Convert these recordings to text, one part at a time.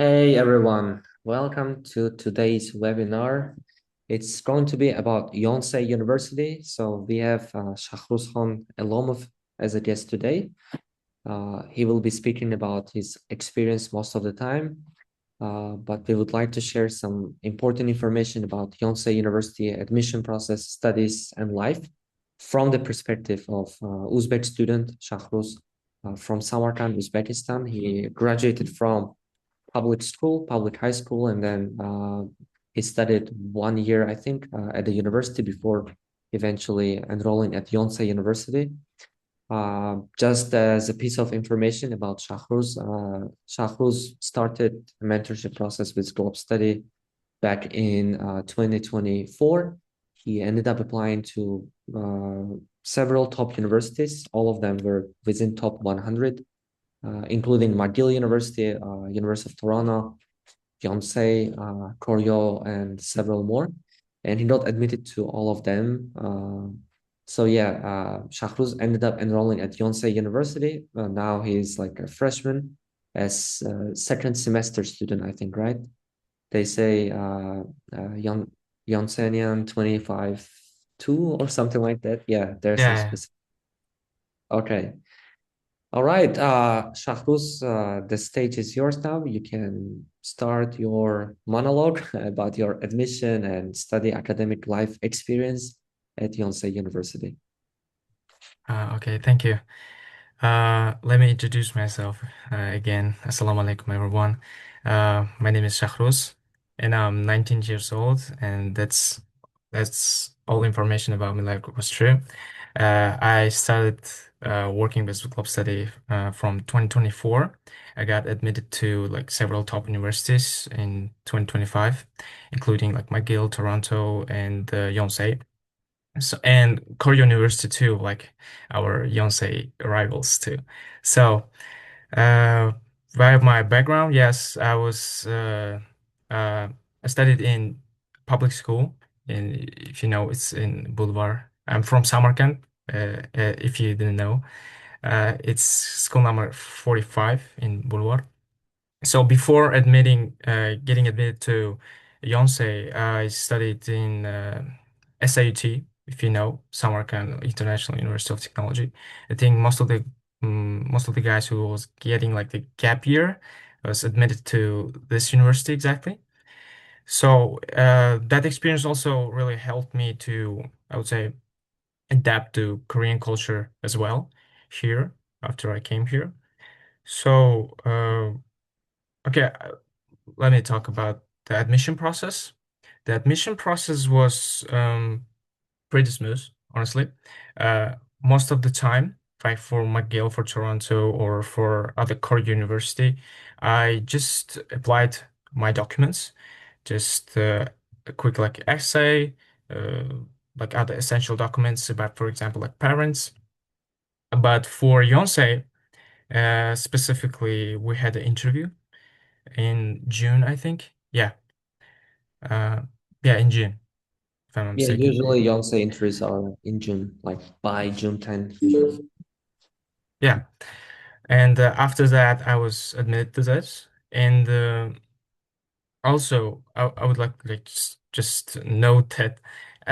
Hey everyone, welcome to today's webinar. It's going to be about Yonsei University. So we have Shahruzkhon Elomov as a guest today. He will be speaking about his experience most of the time, but we would like to share some important information about Yonsei University admission process, studies, and life from the perspective of Uzbek student Shahruz from Samarkand, Uzbekistan. He graduated from public school, public high school, and then he studied 1 year, I think, at the university before eventually enrolling at Yonsei University. Just as a piece of information about Shahruz started a mentorship process with Globstudy back in 2024. He ended up applying to several top universities. All of them were within top 100, including McGill University, University of Toronto, Yonsei, Koryo, and several more. And he got admitted to all of them. Shahruz ended up enrolling at Yonsei University. Now he's like a freshman as a second semester student, I think, right? They say Yonsenian 25 2 or something like that. Yeah, there's some Yeah, specific. Okay. All right, Shahruz, the stage is yours now. You can start your monologue about your admission and study academic life experience at Yonsei University. okay, thank you. Let me introduce myself again. Assalamu alaikum, everyone. My name is Shahruz, and I'm 19 years old, and that's all information about me, like was true. I started working with Globstudy from 2024. I got admitted to like several top universities in 2025, including like McGill, Toronto, and Yonsei. So, and Korea University too, like our Yonsei rivals too. So, uh, by my background, yes, uh, I studied in public school. In if you know, it's in Boulevard. I'm from Samarkand. If you didn't know, it's school number 45 in Boulevard. So before getting admitted to Yonsei, I studied in SIUT, if you know, Samarkand International University of Technology. I think most of the guys who was getting like the gap year was admitted to this university exactly. So that experience also really helped me to, I would say, adapt to Korean culture as well here after I came here. So okay, let me talk about the admission process. The admission process was pretty smooth, honestly. Uh, Most of the time, like for McGill, for Toronto, or for other core university, I just applied my documents, just a quick like essay, uh, like other essential documents about, for example, like parents. But for Yonsei, specifically, we had an interview in June, I think. Uh, yeah, in June, if I'm not Yeah, mistaken. usually Yonsei entries are in June, like by June 10th, usually. Yeah, and after that, I was admitted to this, and also I would like just note that,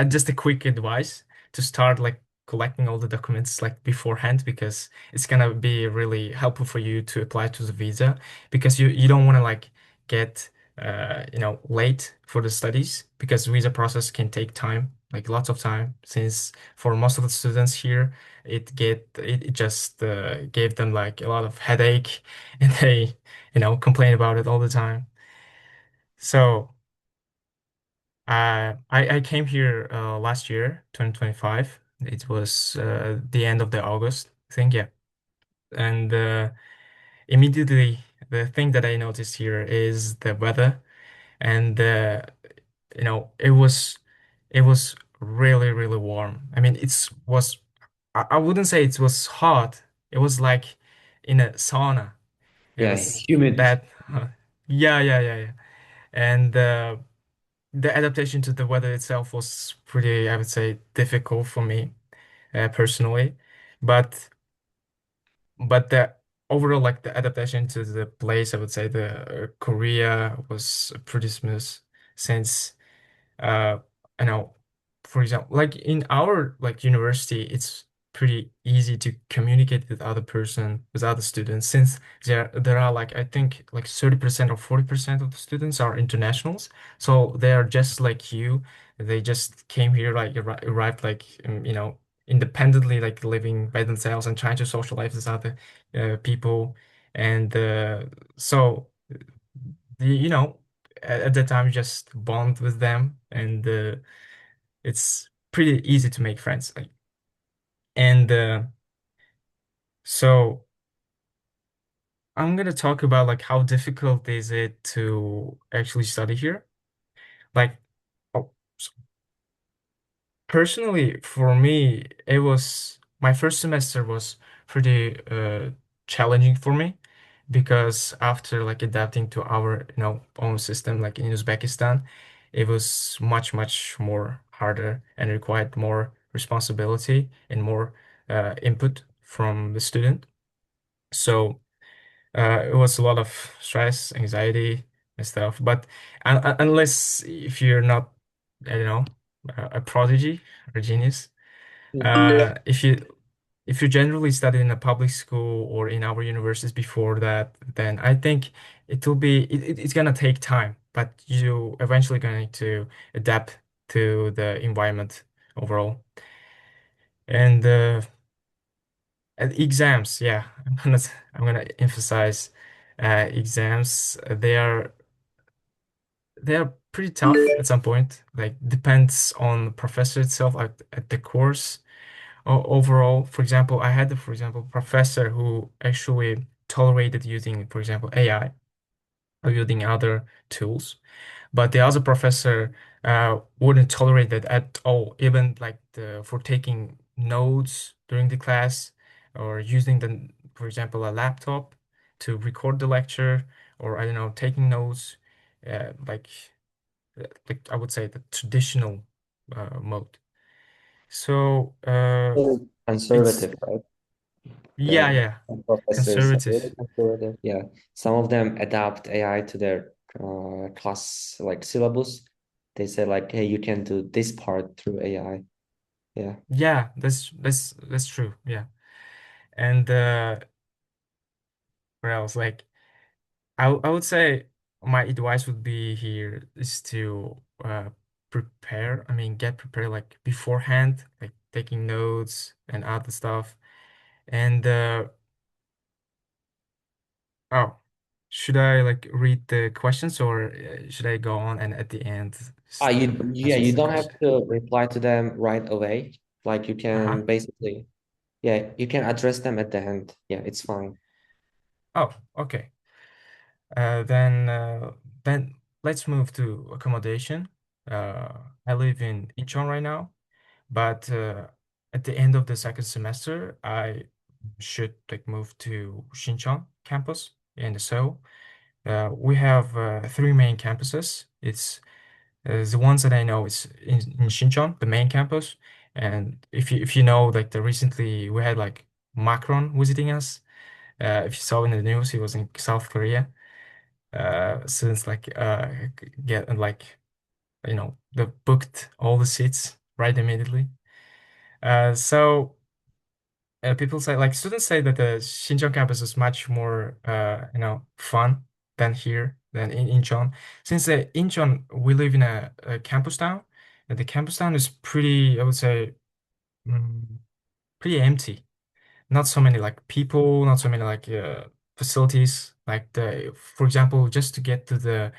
just a quick advice to start like collecting all the documents like beforehand because it's gonna be really helpful for you to apply to the visa because you don't want to like get late for the studies because visa process can take time, like lots of time, since for most of the students here it just gave them like a lot of headache and they complain about it all the time. So I came here last year, 2025. It was the end of the August, I think, yeah. And immediately, the thing that I noticed here is the weather, and it was really really warm. I mean, I wouldn't say it was hot. It was like in a sauna. It Yeah, was humid. that, yeah. And the adaptation to the weather itself was pretty, I would say, difficult for me personally. But but the overall, like the adaptation to the place, I would say the Korea was pretty smooth since uh you know for example like in our like university it's pretty easy to communicate with other students since there are like I think like 30% or 40% of the students are internationals, so they are just like you. They just came here like arrived like independently, like living by themselves and trying to socialize with other people. And so at that time you just bond with them, and it's pretty easy to make friends. Like, and so I'm gonna talk about like how difficult is it to actually study here. Like, oh, personally, for me, it was my first semester was pretty challenging for me because after like adapting to our own system like in Uzbekistan, it was much more harder and required more responsibility and more input from the student. So it was a lot of stress, anxiety, and stuff. But unless if you're not, I don't know, a prodigy or genius, if you generally studied in a public school or in our universities before that, then I think it's gonna take time, but you eventually going to adapt to the environment overall. And exams, yeah, I'm gonna emphasize exams. They are pretty tough at some point. Like depends on the professor itself, like at the course. Overall, for example, I had, for example, professor who actually tolerated using, for example, AI or using other tools. But the other professor wouldn't tolerate that at all, even like for taking notes during the class or using for example, a laptop to record the lecture, or I don't know, taking notes, uh, like like I would say the traditional mode. So it's Conservative, right? yeah, The yeah, professors are really conservative. conservative. Yeah, some of them adapt AI to their class like syllabus. They say like, hey, you can do this part through AI. Yeah. Yeah, that's true. Yeah. And what else? Like I would say my advice would be here is to prepare, I mean get prepared like beforehand, like taking notes and other stuff. And oh, should I like read the questions, or should I go on and at the end Ah, just you yeah, answer you the don't have question? to reply to them right away. Like you Uh-huh. can basically, yeah, you can address them at the end. Yeah, it's fine. Oh, okay. Then let's move to accommodation. Uh, I live in Incheon right now, but at the end of the second semester, I should like move to Shincheon campus in Seoul. We have three main campuses. It's the ones that I know is in Shincheon, the main campus. And if you know, like the recently we had like Macron visiting us. If you saw in the news, he was in South Korea. Students like get like they booked all the seats right immediately. So people say like students say that the Xinjiang campus is much more fun than here than in Incheon. Since Incheon we live in a campus town, and the campus town is pretty, I would say, mm, pretty empty. Not so many like people, not so many like facilities. Like for example, just to get to the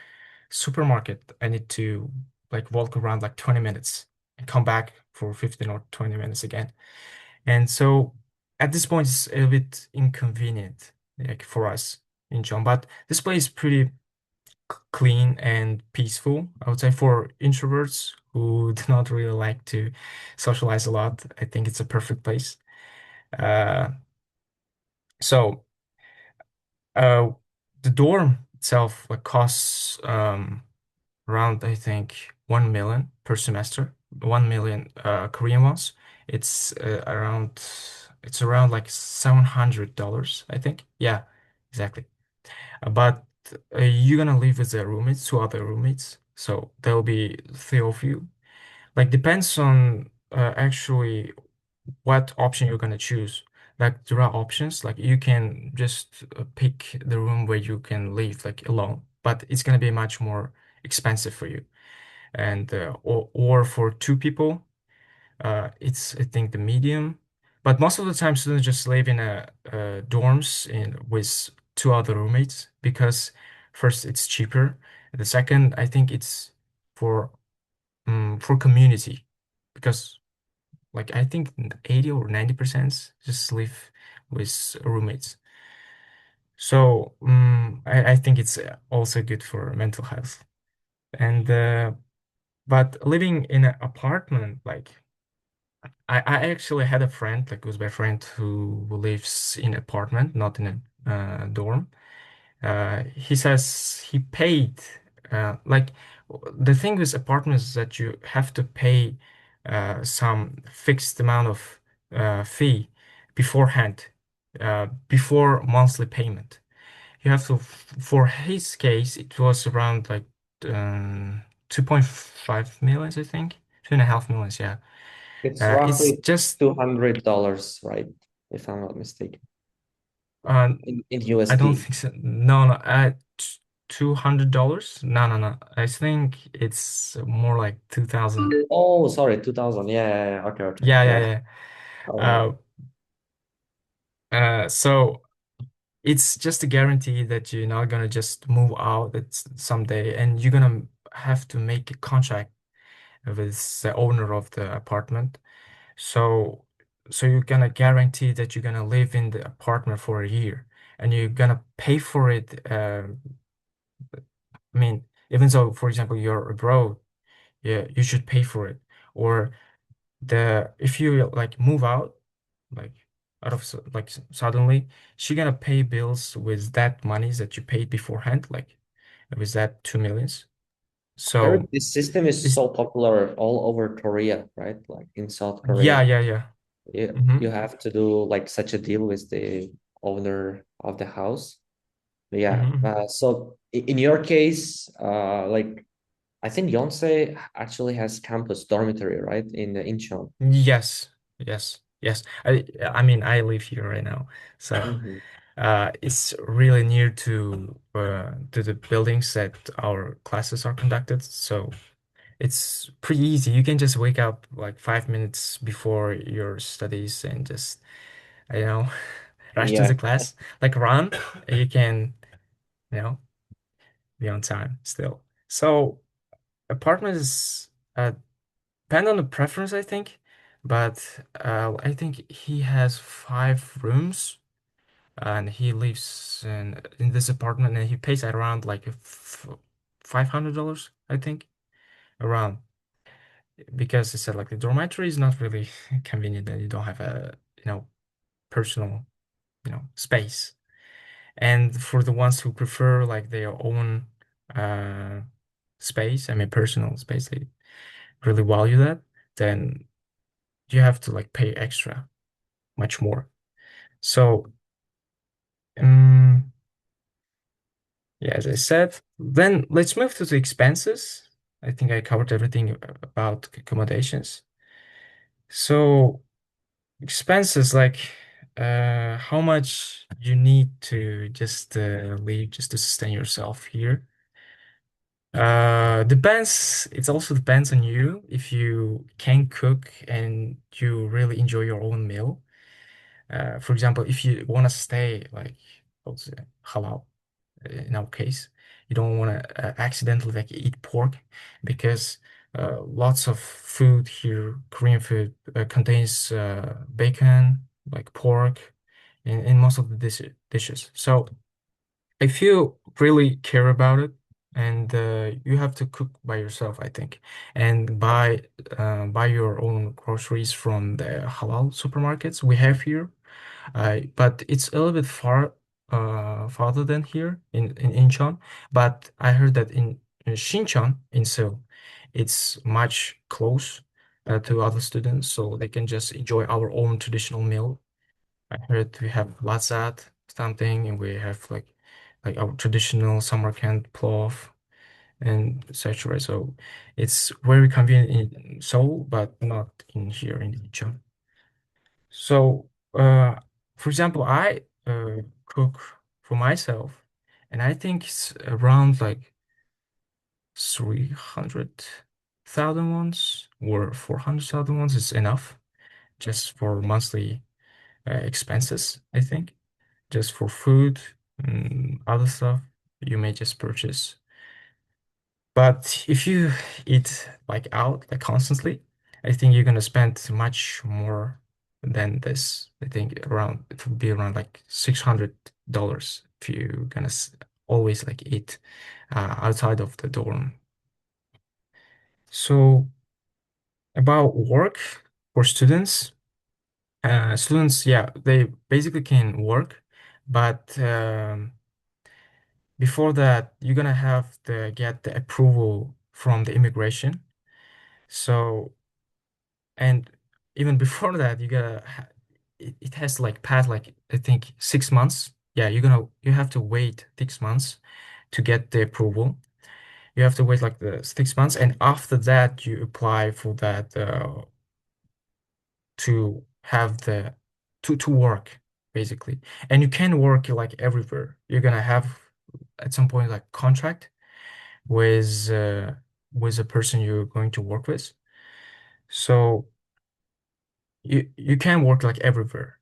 supermarket, I need to like walk around like 20 minutes and come back for 15 or 20 minutes again. And so at this point, it's a little bit inconvenient like for us in John. But this place is pretty clean and peaceful. I would say for introverts who do not really like to socialize a lot, I think it's a perfect place. Uh, so uh, the dorm itself like costs around I think 1 million per semester, 1 million Korean wons. It's around it's around like $700, I think. Yeah, exactly. But you're gonna live with the roommates, two other roommates, so there'll be three of you. Like depends on actually what option you're gonna choose. Like there are options, like you can just pick the room where you can live like alone, but it's gonna be much more expensive for you. And or for two people, it's I think the medium. But most of the time, students just live in dorms in with two other roommates because first it's cheaper. The second, I think it's for for community because like I think 80 or 90% just live with roommates. So I think it's also good for mental health. And but living in an apartment, like I actually had a friend, like was my friend who lives in apartment, not in a dorm. He says he paid like the thing with apartments is that you have to pay some fixed amount of fee beforehand, before monthly payment. You have to, for his case, it was around like 2.5 millions, I think, 2.5 millions, yeah. It's It's roughly just $200, right? If I'm not mistaken. uh, In I don't USD. think so. No, no, $200? No, no, no. I think it's more like 2000. Oh, sorry, 2000. Yeah, yeah, yeah. Okay, okay. Yeah, yeah, Yeah. yeah. All right. Uh, so it's just a guarantee that you're not gonna just move out it's someday, and you're gonna have to make a contract with the owner of the apartment. So, so you're gonna guarantee that you're gonna live in the apartment for a year, and you're gonna pay for it. I mean, even though, for example, you're abroad, yeah, you should pay for it. Or the if you like move out, like like suddenly, she gonna pay bills with that monies that you paid beforehand, like with that 2 millions. I heard So this system is it's so popular all over Korea, right? Like in South yeah, Korea. yeah, yeah. You Mm-hmm. have to do like such a deal with the owner of the house. Yeah. Mm-hmm. So in your case, like I think Yonsei actually has campus dormitory, right? In Incheon. Yes, yes, yes. I mean I live here right now, so Hmm. it's really near to the buildings that our classes are conducted. So it's pretty easy. You can just wake up like 5 minutes before your studies and just, you know, rush to Yeah. the class, like run. You can, you know, be on time still. So apartments depend on the preference, I think. But I think he has 5 rooms and he lives in this apartment and he pays around like $500, I think, around. Because it's like the dormitory is not really convenient and you don't have a personal space. And for the ones who prefer like their own uh space, I mean personal space, they really value that, then you have to like pay extra much more. So um yeah, as I said, then let's move to the expenses. I think I covered everything about accommodations. So expenses like how much you need to just live just to sustain yourself here. Depends. It also depends on you. If you can cook and you really enjoy your own meal. For example, if you want to stay like what's it, halal in our case, you don't want to accidentally like eat pork because lots of food here, Korean food, contains bacon, like pork, in most of the dishes. So if you really care about it, and you have to cook by yourself, I think, and buy your own groceries from the halal supermarkets we have here. But it's a little bit farther than here in Incheon. But I heard that in Shincheon in Seoul, it's much close to other students, so they can just enjoy our own traditional meal. I heard we have latzat something, and we have like our traditional Samarkand plov and such, right? So it's very convenient in Seoul, but not in here in Incheon. So, for example, I cook for myself, and I think it's around like 300,000 wons or 400,000 wons is enough just for monthly expenses, I think. Just for food and other stuff you may just purchase. But if you eat like out like constantly, I think you're gonna spend much more than this. I think around it would be around like $600 if you're gonna always like eat outside of the dorm. So about work for students, yeah, they basically can work, but before that, you're gonna have to get the approval from the immigration. So, and even before that, it has to like pass like I think 6 months. Yeah, you have to wait 6 months to get the approval. You have to wait like the 6 months, and after that, you apply for that to have the to work basically. And you can work like everywhere. You're gonna have at some point like contract with a person you're going to work with. So you can work like everywhere,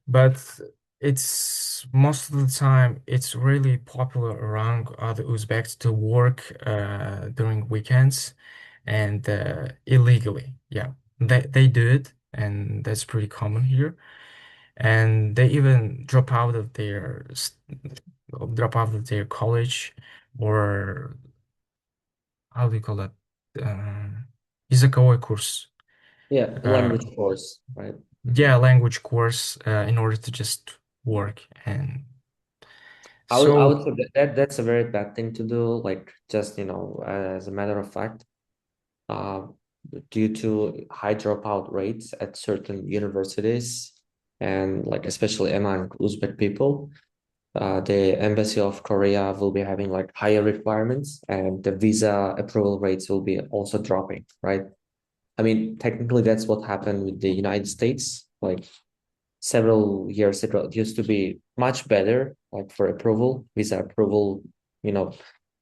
but it's most of the time it's really popular around the Uzbeks to work during weekends and illegally. Yeah, they do it, and that's pretty common here. And they even drop out of their college, or how do you call that? Um, Izakawa course. Yeah, Uh, language course, right? yeah, language course in order to just work. And I so, would say that's a very bad thing to do. Like just, as a matter of fact, uh, due to high dropout rates at certain universities, and like especially among Uzbek people, the embassy of Korea will be having like higher requirements, and the visa approval rates will be also dropping, right? I mean, technically, that's what happened with the United States. Like several years ago, it used to be much better, like for approval, visa approval, you know,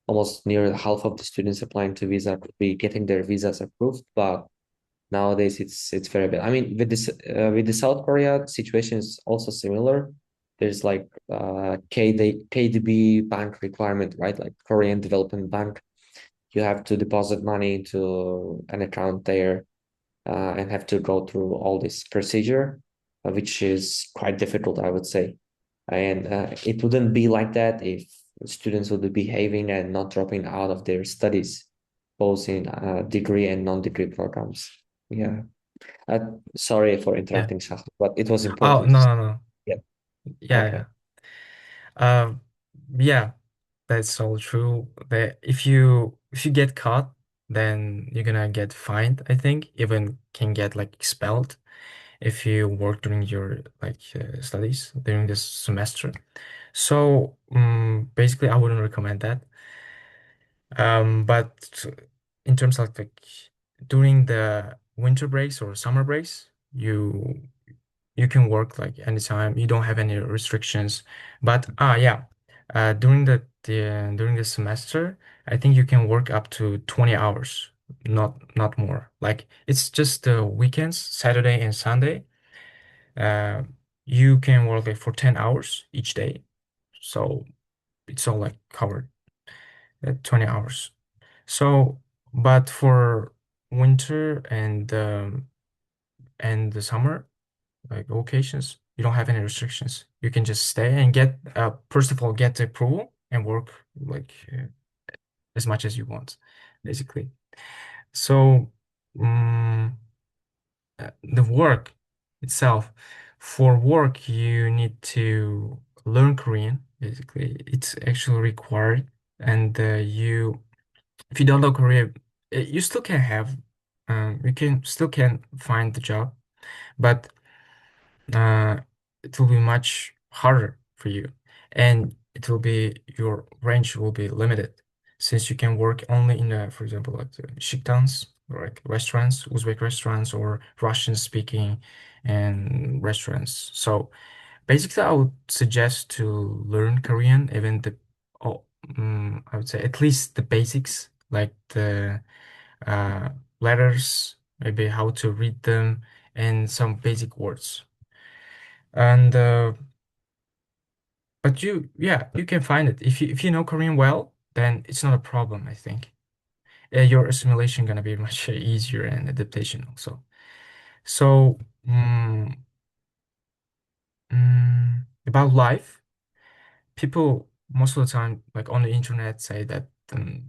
almost near half of the students applying to visa could be getting their visas approved. But nowadays, it's very bad. I mean, with the South Korea situation is also similar. There's like KDB bank requirement, right? Like Korean Development Bank. You have to deposit money into an account there and have to go through all this procedure, which is quite difficult, I would say. And it wouldn't be like that if students would be behaving and not dropping out of their studies, both in degree and non-degree programs. Yeah. Uh, Sorry for yeah. interrupting, Shah, but it was Oh, important. no, no, no. Yeah. Yeah, Okay. yeah. Um, yeah, that's all true. That if you get caught, then you're gonna get fined, I think, even can get like expelled if you work during your like studies during this semester. So basically, I wouldn't recommend that. But in terms of like during the winter breaks or summer breaks, you can work like anytime. You don't have any restrictions. But yeah, during the semester, I think you can work up to 20 hours, not more. Like it's just the weekends, Saturday and Sunday. Uh, you can work like for 10 hours each day. So it's all like covered at 20 hours. So, but for winter and the summer, like vacations, you don't have any restrictions. You can just stay and get first of all get the approval and work like as much as you want, basically. So, um, the work itself, for work, you need to learn Korean. Basically, it's actually required, and if you don't know Korean, you still can you can still can find the job, but it will be much harder for you, and it will be your range will be limited since you can work only in for example, like the shiktans, or like restaurants, Uzbek restaurants, or Russian speaking and restaurants. So basically, I would suggest to learn Korean, even oh, I would say at least the basics, like the uh, letters, maybe how to read them, and some basic words. And but yeah, you can find it if you know Korean well, then it's not a problem, I think. Your assimilation gonna be much easier and adaptation also. So, about life, people most of the time, like on the internet, say that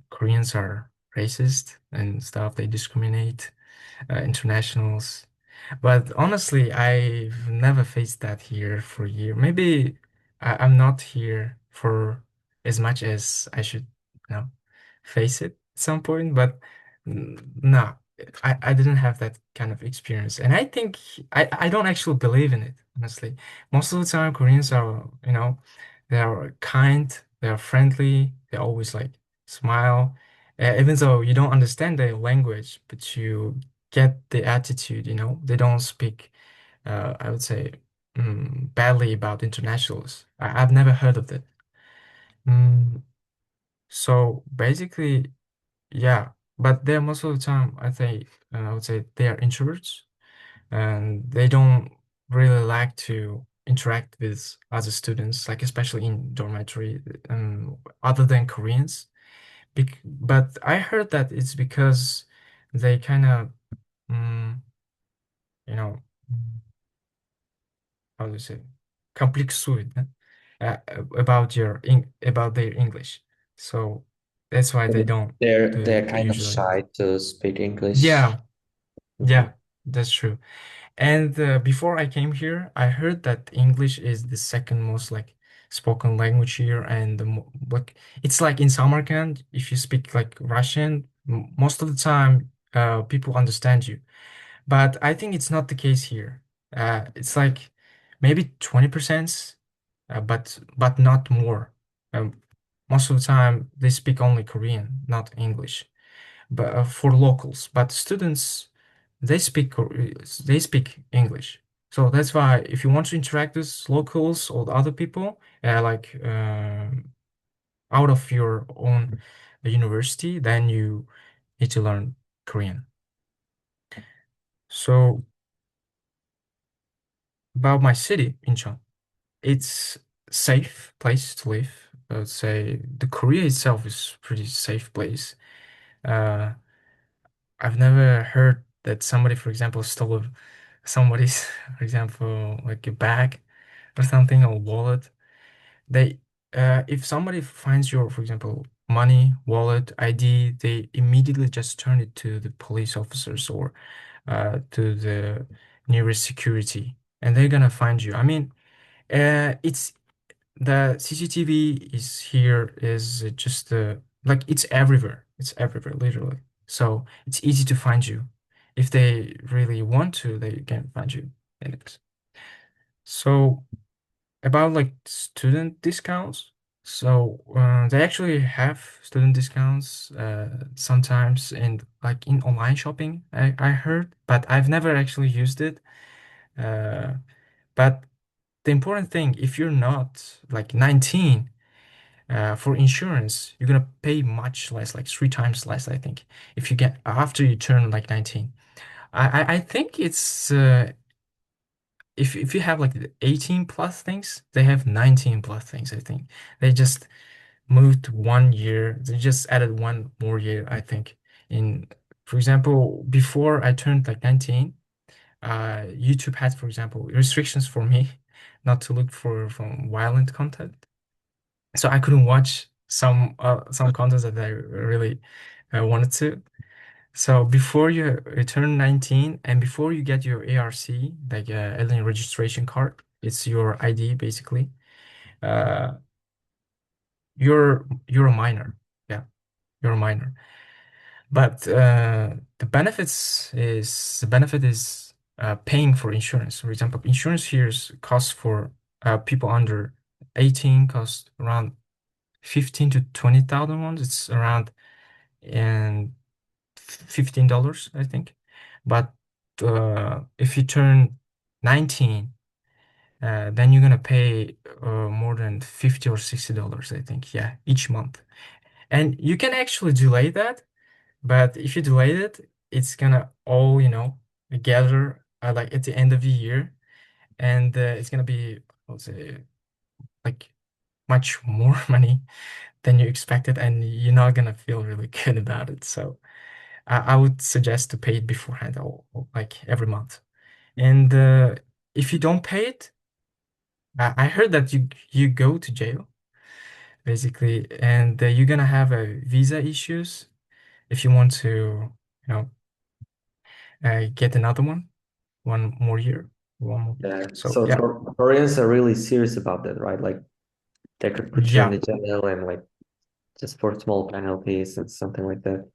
Koreans are racist and stuff. They discriminate internationals. But honestly, I've never faced that here for a year. Maybe I'm not here for as much as I should, face it at some point. But no, I didn't have that kind of experience. And I think I don't actually believe in it, honestly. Most of the time, Koreans are, they are kind, they are friendly, they always like smile. Even though you don't understand their language, but you get the attitude, they don't speak, I would say, badly about internationals. I've never heard of it. Mm, so basically, yeah, but they're most of the time, I would say they are introverts and they don't really like to interact with other students, like especially in dormitory, other than Koreans. But I heard that it's because they kind of, mm, you know, how do you say, komplexuют, uh, about their English. So that's why they So don't do they're it kind of usually. shy to speak English. Yeah, Okay. yeah, that's true. And before I came here, I heard that English is the second most like spoken language here, and like it's like in Samarkand, if you speak like Russian, most of the time, people understand you. But I think it's not the case here. It's like maybe 20%, but not more. Most of the time, they speak only Korean, not English. But for locals, but students, they speak English. So that's why if you want to interact with locals or other people, like out of your own university, then you need to learn Korean. So about my city, Incheon. It's safe place to live. I would say the Korea itself is pretty safe place. Uh, I've never heard that somebody, for example, stole somebody's, for example, like a bag or something or wallet. They, if somebody finds your, for example, money, wallet, ID, they immediately just turn it to the police officers or to the nearest security, and they're gonna find you. I mean, it's the CCTV is here is just like it's everywhere. It's everywhere, literally. So it's easy to find you. If they really want to, they can find you. And so about like student discounts. So they actually have student discounts sometimes in like in online shopping, I heard, but I've never actually used it. Uh, but the important thing, if you're not like 19, for insurance, you're gonna pay much less, like three times less, I think, if you get after you turn like 19. I think it's if you have like the 18 plus things, they have 19 plus things, I think. They just moved 1 year, they just added one more year, I think. In For example, before I turned like 19, YouTube had, for example, restrictions for me not to look for from violent content. So I couldn't watch some content that I really wanted to. So before you turn 19 and before you get your ARC, like alien registration card, it's your ID basically. Uh, you're a minor. Yeah, you're a minor. But the benefit is paying for insurance. For example, insurance here is costs for people under 18 cost around 15 to 20,000 won. It's around and $15, I think. But if you turn 19, then you're gonna pay more than 50 or $60, I think. Yeah, each month. And you can actually delay that, but if you delay it, it's gonna all, gather like at the end of the year, and it's gonna be, let's say, like much more money than you expected, and you're not gonna feel really good about it. So I would suggest to pay it beforehand, or like every month. And if you don't pay it, I heard that you go to jail basically, and you're gonna have a visa issues if you want to, know, get another one more year, one more. Yeah. So So yeah, Koreans are really serious about that, right? Like they could put you in yeah, the jail and like just for small penalties and something like that.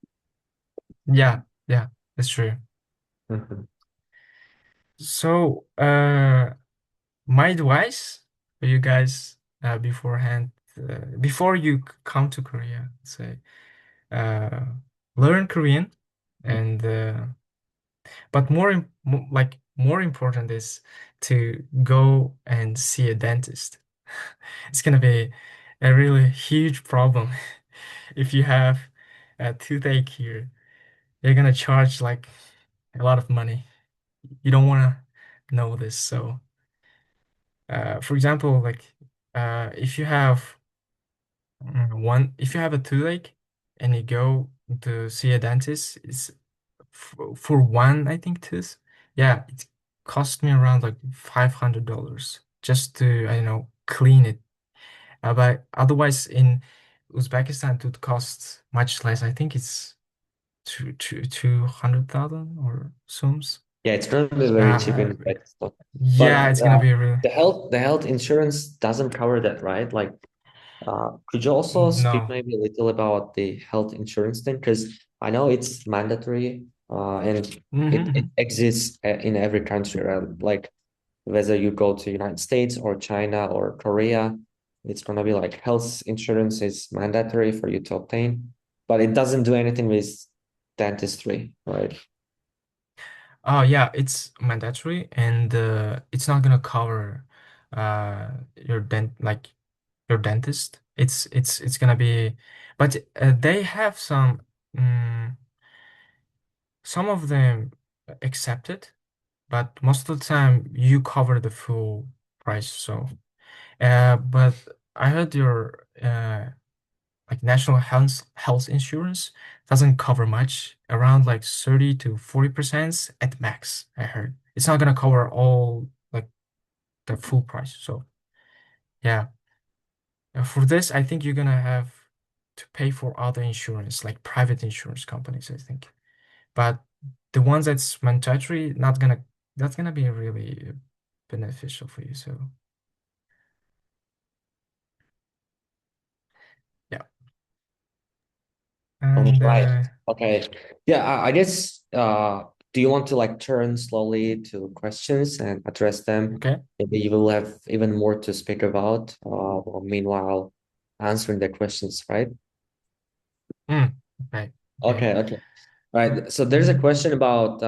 yeah, yeah, that's true. Mhm. So my advice for you guys beforehand, before you come to Korea, say, uh, learn Korean, and but more important is to go and see a dentist. It's gonna be a really huge problem if you have a toothache here. They're gonna charge like a lot of money. You don't wanna know this. So, for example, like if you have if you have a toothache and you go to see a dentist, it's for one, I think, tooth. Yeah, it cost me around like $500 just to, I don't know, clean it. But otherwise, in Uzbekistan, it costs much less. I think it's 200,000 or sums. Yeah, it's gonna be very cheap Uh, in Uzbekistan. yeah, But it's gonna be real. the health insurance doesn't cover that, right? Like, could you also speak No. maybe a little about the health insurance thing? Because I know it's mandatory, and it Hmm. exists in every country, right? Like whether you go to United States or China or Korea, it's gonna be like health insurance is mandatory for you to obtain, but it doesn't do anything with dentistry, right? Yeah, it's mandatory, and it's not gonna cover your your dentist. It's gonna be, but they have some of them accepted, but most of the time you cover the full price. So, but I heard your like national health insurance doesn't cover much, around like 30 to 40% at max. I heard it's not gonna cover all like the full price. So yeah. For this, I think you're gonna have to pay for other insurance, like private insurance companies, I think. But the ones that's mandatory, not gonna that's gonna be really beneficial for you. So yeah. All And right. Okay. Yeah, I guess do you want to like turn slowly to questions and address them? okay. Maybe you will have even more to speak about, or meanwhile answering the questions, right? Mm, okay. Okay. Okay, okay. Right. So there's a question about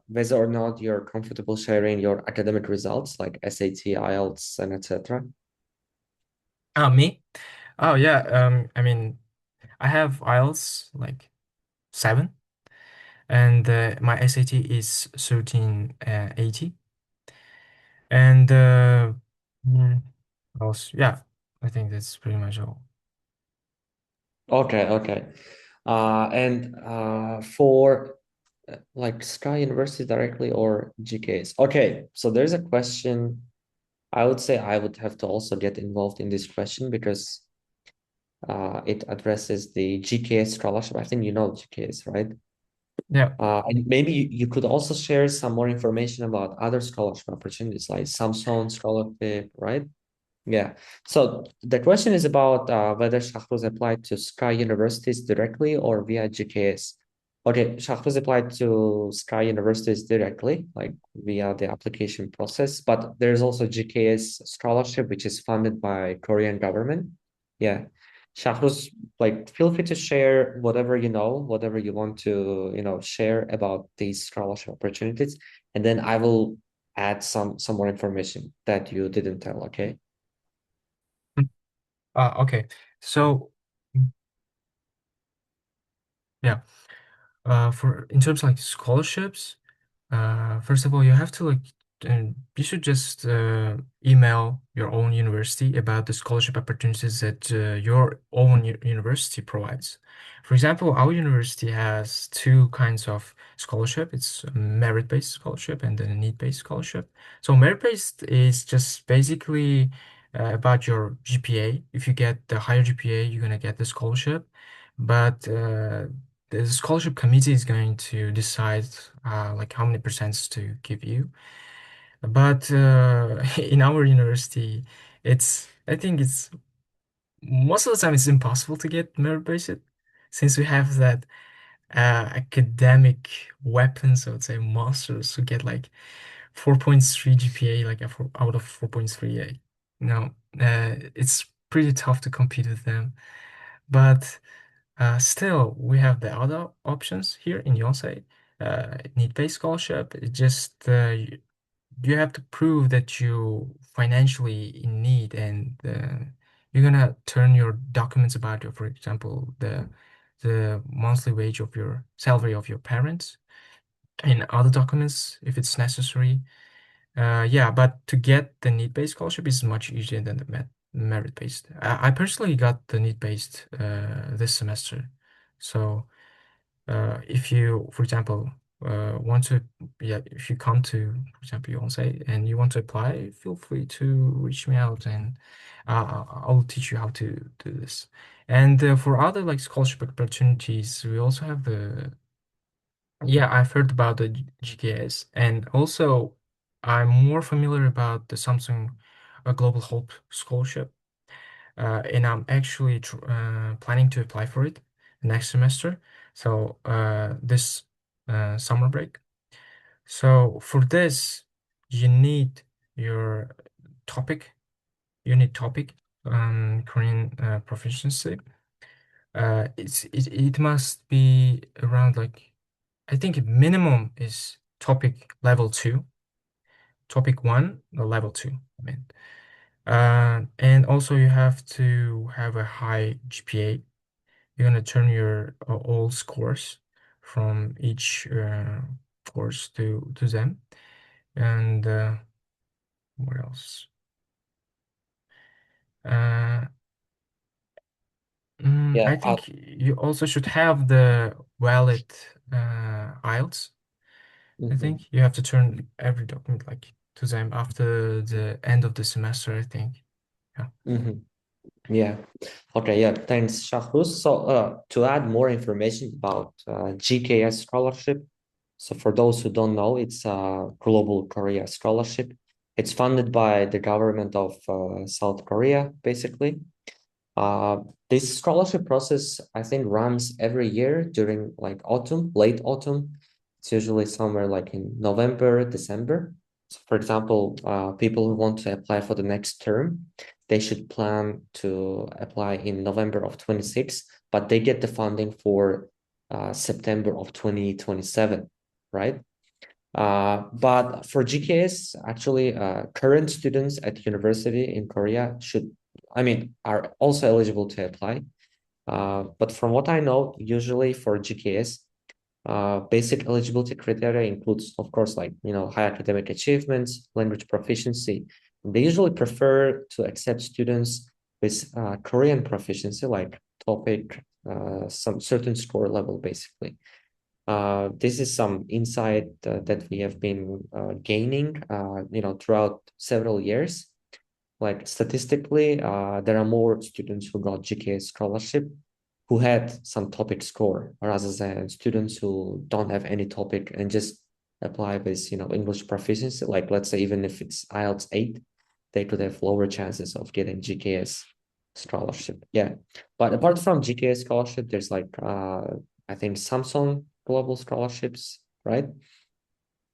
whether or not you're comfortable sharing your academic results like SAT, IELTS, and etc. Oh, me? Oh yeah. I mean, I have IELTS like 7, and my SAT is 1380. And mm, also, yeah, I think that's pretty much all. Okay, okay. And for like Sky University directly or GKs. Okay, so there's a question. I would say I would have to also get involved in this question because it addresses the GKS scholarship. I think you know GKS, right? Yeah. And maybe you could also share some more information about other scholarship opportunities like Samsung scholarship, right? Yeah. So the question is about whether Shahruz applied to Sky universities directly or via GKS. Okay, Shahruz applied to Sky Universities directly, like via the application process, but there's also GKS scholarship, which is funded by Korean government. Yeah. Shahruz, like feel free to share whatever you know, whatever you want to, share about these scholarship opportunities, and then I will add some more information that you didn't tell, okay? Okay. So yeah, for in terms of like scholarships, first of all, you have to you should just email your own university about the scholarship opportunities that your own university provides. For example, our university has two kinds of scholarship. It's a merit-based scholarship and then a need-based scholarship. So merit-based is just basically about your GPA. If you get the higher GPA, you're gonna get the scholarship. But the scholarship committee is going to decide like how many percents to give you. But in our university, I think it's most of the time it's impossible to get merit-based since we have that academic weapons, I would say monsters who get like 4.3 GPA, like out of 4.38. No, it's pretty tough to compete with them. But still, we have the other options here in Yonsei. Need-based scholarship. It just you have to prove that you financially in need, and you're gonna turn your documents about your, for example, the monthly wage of your salary of your parents and other documents if it's necessary. Yeah, but to get the need-based scholarship is much easier than the merit-based. I personally got the need-based this semester. So if you, for example, want to, yeah, if you come to, for example, Yonsei and you want to apply, feel free to reach me out and I'll teach you how to do this. And for other like scholarship opportunities, we also have yeah, I've heard about the GKS, and also I'm more familiar about the Samsung Global Hope Scholarship, and I'm actually tr planning to apply for it next semester. So this summer break. So for this, you need your topic. You need topic Korean proficiency. It must be around like I think minimum is topic level two, topic one, the level two. I mean, and also you have to have a high GPA. You're gonna turn your all scores from each course to them. And what else? Uh, Yeah, I think you also should have the valid IELTS. I mhm. think you have to turn every document like to them after the end of the semester, I think. Yeah. Yeah. Okay. Yeah. Thanks, Shahruz. So, to add more information about GKS scholarship, so for those who don't know, it's a Global Korea Scholarship. It's funded by the government of South Korea, basically. Uh, this scholarship process, I think, runs every year during like autumn, late autumn. It's usually somewhere like in November, December. So for example, people who want to apply for the next term, they should plan to apply in November of 26, but they get the funding for September of 2027, right? But for GKS, actually, current students at university in Korea are also eligible to apply. But from what I know, usually for GKS, basic eligibility criteria includes, of course, like, high academic achievements, language proficiency. They usually prefer to accept students with Korean proficiency, like TOPIK, some certain score level, basically. This is some insight that we have been gaining, throughout several years. Like statistically, there are more students who got GKS scholarship who had some topic score rather than students who don't have any topic and just apply with, English proficiency. Like let's say even if it's IELTS 8, they could have lower chances of getting GKS scholarship. Yeah. But apart from GKS scholarship, there's like I think Samsung global scholarships, right?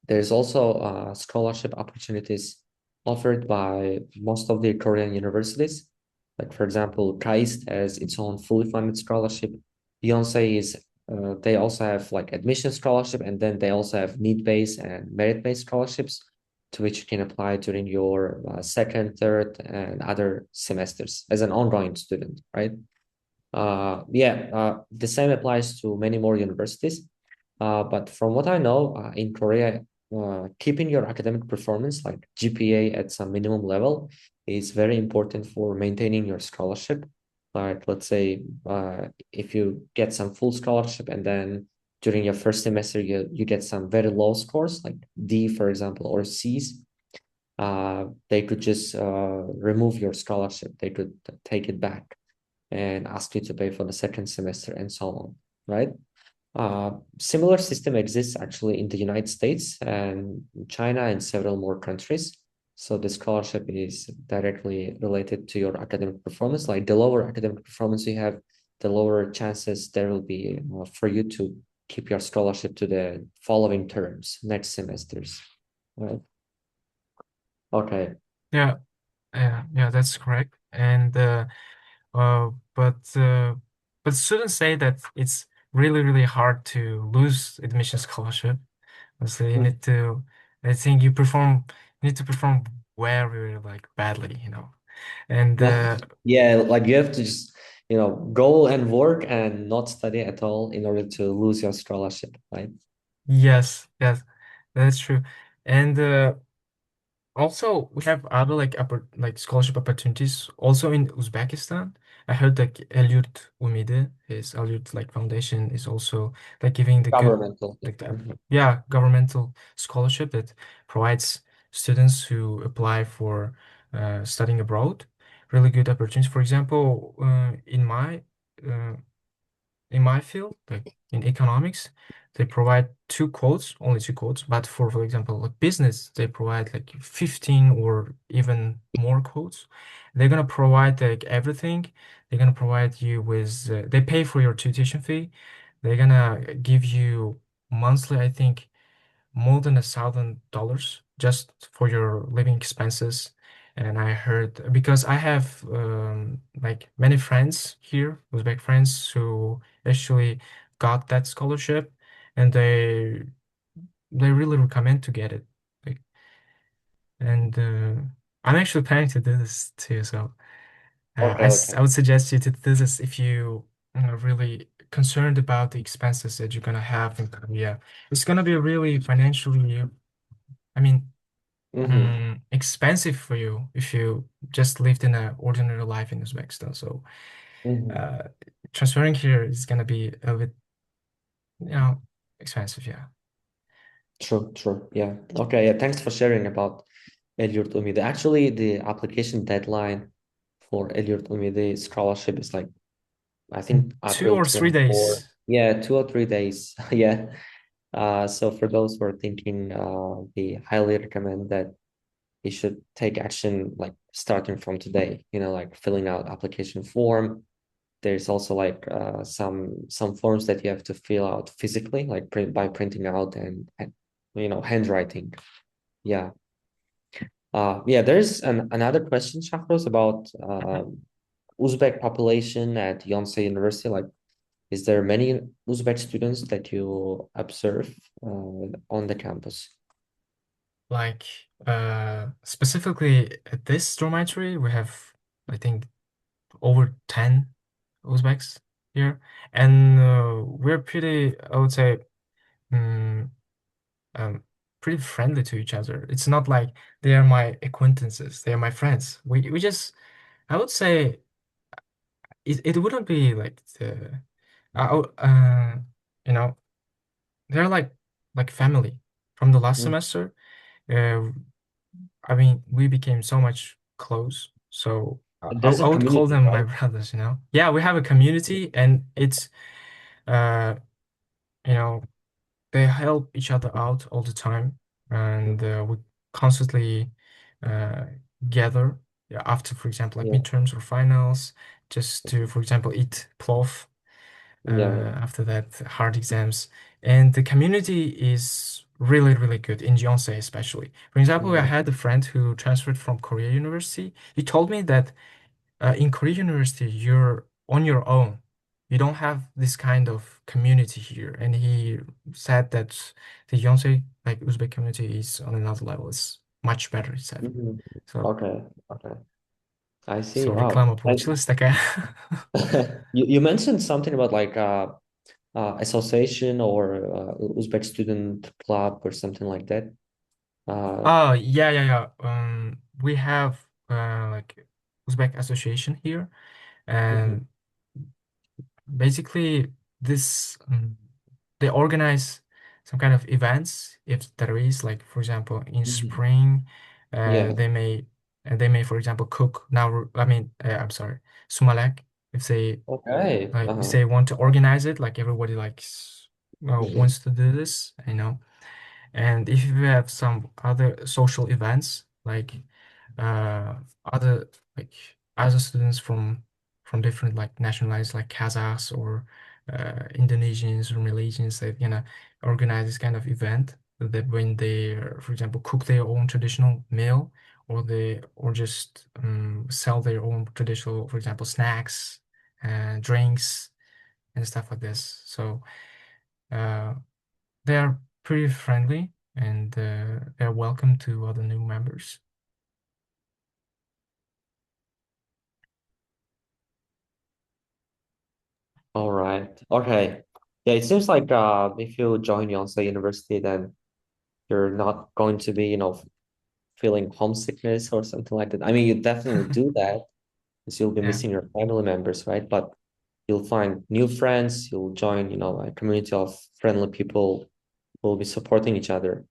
There's also scholarship opportunities offered by most of the Korean universities. Like, for example, KAIST has its own fully funded scholarship. Yonsei is, they also have like admission scholarship, and then they also have need-based and merit-based scholarships to which you can apply during your second, third, and other semesters as an ongoing student, right? The same applies to many more universities. But from what I know, in Korea, keeping your academic performance, like GPA at some minimum level, is very important for maintaining your scholarship. Like, let's say, if you get some full scholarship and then during your first semester you get some very low scores, like D, for example, or C's, they could just remove your scholarship. They could take it back and ask you to pay for the second semester and so on, right? Similar system exists actually in the United States and China and several more countries. So the scholarship is directly related to your academic performance. Like the lower academic performance you have, the lower chances there will be for you to keep your scholarship to the following terms, next semesters, right? Okay. Yeah, yeah, that's correct. And uh, but uh, but students say that it's really, really hard to lose admission scholarship. So you Mm. need to, I think you need to perform very, like badly, you know. And Yeah, like you have to just, go and work and not study at all in order to lose your scholarship, right? yes, yes, that's true. And also, we have other like scholarship opportunities also in Uzbekistan. I heard like Elyurt Umidi, his Elyurt like foundation is also like giving the good Governmental. like the Mhm. yeah governmental scholarship that provides students who apply for studying abroad really good opportunities. For example, uh, in my field, like in economics, they provide two codes, only two codes. But for example, like business, they provide like 15 or even more codes. They're gonna provide like everything. They're gonna provide you with, they pay for your tuition fee. They're gonna give you monthly, I think, more than $1,000 just for your living expenses. And I heard because I have like many friends here, Uzbek friends, who actually got that scholarship, and they really recommend to get it. Like, and I'm actually planning to do this too. So Okay, okay. I would suggest you to do this if you know, really concerned about the expenses that you're gonna have in Korea. It's gonna be really financially, I mean, Mm-hmm. expensive for you if you just lived in an ordinary life in Uzbekistan. So Mm-hmm. uh, transferring here is gonna be a little bit, you know, expensive. Yeah. True, true. Yeah. Okay, yeah, thanks for sharing about Elyurt Umidi. Actually, the application deadline for Elyurt Umidi scholarship is like, I In think two April or three 24. days. Yeah, 2 or 3 days. Yeah. So for those who are thinking, we highly recommend that you should take action like starting from today, like filling out application form. There's also like some forms that you have to fill out physically, like by printing out and handwriting. Yeah. Yeah, there's another question, Shahroz, about Mhm. Uzbek population at Yonsei University. Like, is there many Uzbek students that you observe on the campus? Like specifically at this dormitory, we have I think over 10 Uzbeks here, and we're pretty, I would say, um, um, pretty friendly to each other. It's not like they are my acquaintances, they are my friends. We just, I would say it wouldn't be like you know, they're like family. From the last Mm. semester, uh, I mean, we became so much close. So There's a I would call community, them my right? brothers, you know? Yeah, we have a community and it's, uh, you know, they help each other out all the time, and we constantly uh, gather, yeah, after, for example, like Yeah. midterms or finals, just to, for example, eat plov. Yeah. after that hard exams. And the community is really, really good in Yonsei, especially. For example, I Mhm. had a friend who transferred from Korea University. He told me that in Korea University, you're on your own. You don't have this kind of community here. And he said that the Yonsei, like Uzbek community, is on another level. It's much better, he said. Mhm. So, Okay. Okay. I see. so Wow. reklama получилась такая. You mentioned something about like association or Uzbek student club or something like that. Uh, Oh, yeah, yeah, yeah. We have like Uzbek association here, mhm, and basically this they organize some kind of events if there is, like for example in mhm. spring, Yeah. they may for example cook now. I mean, I'm sorry, sumalak. If they Okay. like, if Uh-huh. they want to organize it, like everybody likes Mhm. wants to do this, you know. And if you have some other social events, like uh, other like other students from different like nationalities, like Kazakhs or Indonesians or Malaysians, that organize this kind of event that when they, for example, cook their own traditional meal, or just sell their own traditional, for example, snacks and drinks and stuff like this. So. Uh, they are pretty friendly and they're welcome to other new members. All right. Okay. Yeah, it seems like if you join Yonsei University, then you're not going to be, feeling homesickness or something like that. I mean, you definitely do that because you'll be Yeah. missing your family members, right? But you'll find new friends, you'll join, a community of friendly people who will be supporting each other.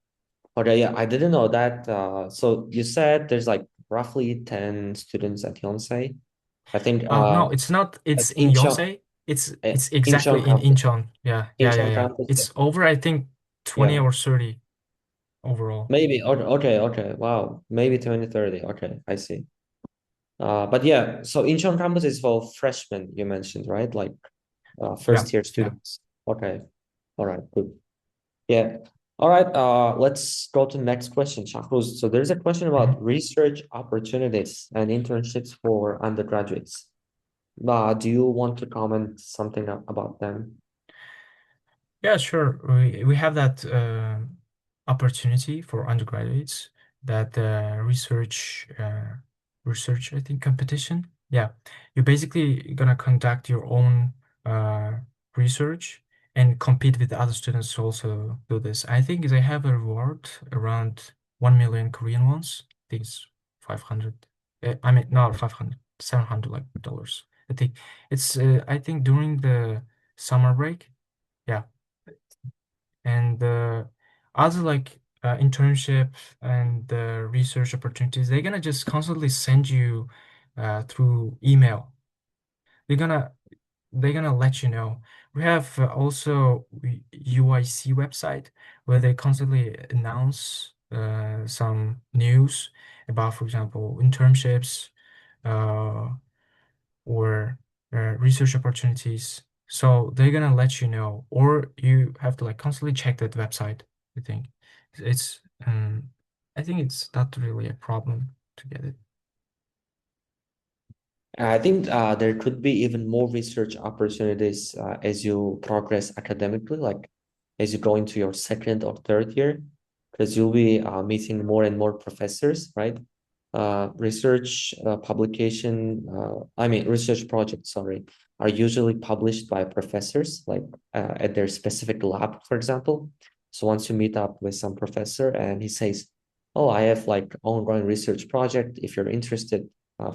Okay, yeah, I didn't know that. So you said there's like roughly 10 students at Yonsei. I think No, it's not. at It's in Incheon, Yonsei. It's at it's exactly Incheon in campus. Incheon. Yeah, yeah, yeah, Incheon yeah. campus, yeah. It's over, I think, 20 Yeah. or 30 overall. Maybe. Okay, okay, okay. Wow. Maybe 2030. Okay, I see. But yeah, so Incheon campus is for freshmen, you mentioned, right? Like Yeah, first year yeah. students. Okay. All right, good. Yeah. All right. Let's go to the next question, Shahruz. So there's a question Mhm. about research opportunities and internships for undergraduates. Do you want to comment something about them? Yeah, sure. We have that opportunity for undergraduates, that research, I think, competition. Yeah, you're basically gonna conduct your own uh, research and compete with the other students to also do this. I think they have a reward around 1 million Korean wons. I think it's 500. I mean, not 500, 700 like dollars. I think it's. I think during the summer break. Yeah, and other like internship and research opportunities, they're gonna just constantly send you through email. They're gonna they're gonna let you know. We have also UIC website where they constantly announce some news about, for example, internships, uh, or research opportunities. So they're gonna let you know, or you have to like constantly check that website. I think it's I think it's not really a problem to get it. I think there could be even more research opportunities as you progress academically, like as you go into your second or third year, because you'll be meeting more and more professors, right? Research research projects, sorry, are usually published by professors, like at their specific lab, for example. So once you meet up with some professor and he says, "Oh, I have like ongoing research project. If you're interested,